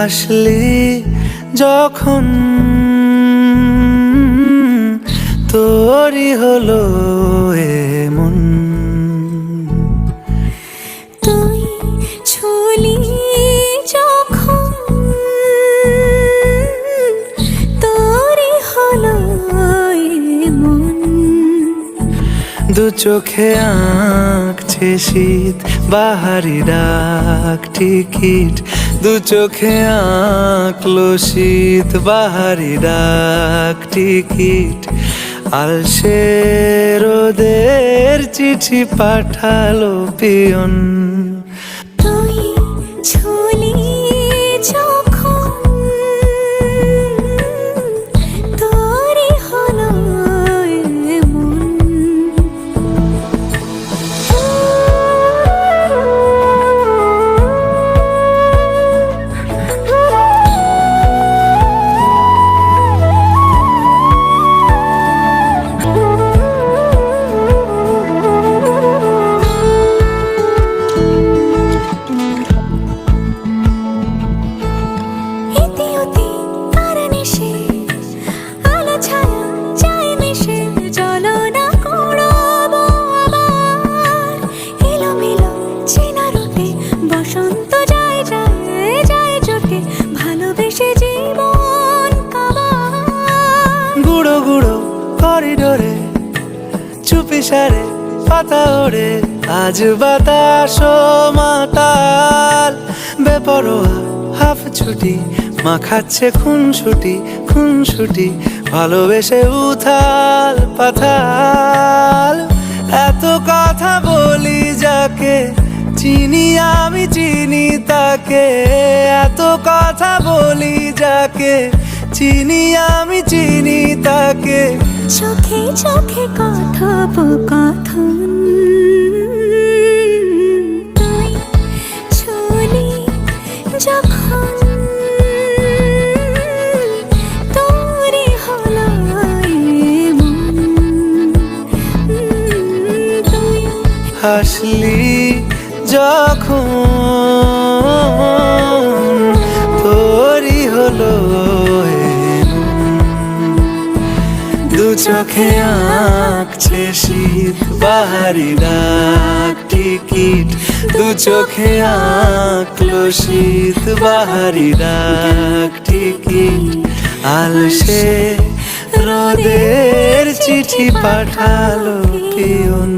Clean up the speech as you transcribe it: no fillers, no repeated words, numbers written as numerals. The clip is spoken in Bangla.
হাসলি যখন তোরই হলো এমন। তুই ছুলি যখন তোরই হলো এমন। দু চোখে আঁকছে শীত বাহারি ডাক টিকিট, দু চোখে আঁকলো শীত বাহারি ডাক টিকিট। আলসে রোদের চিঠি পাঠালো পিয়ন। তুই ছুলি যখন তোরই হলো এমন। গুঁড়ো গুঁড়ো করিডোরে চুপি সারে পাতা ওড়ে, আজ বাতাস মাতাল বেপরোয়া হাফ ছুটি মাখাচ্ছে খুনসুটি ভালোবেসে উথাল পাথাল। এত কথা বলি যাকে চিনি আমি চিনি তাকে, এত কথা বলি যাকে চিনি আমি চিনি তাকে। চোখে চোখে কথোপকথন, তুই ছুলি যখন তোরই হলো এমন। তুই হাসলি যখন তোরই হলো দু চোখে আঁকছে শীত বাহারি ডাক টিকিট, দু চোখে আঁকলো শীত বাহারি ডাক টিকিট। আলসে রোদের চিঠি পাঠালো পিয়ন।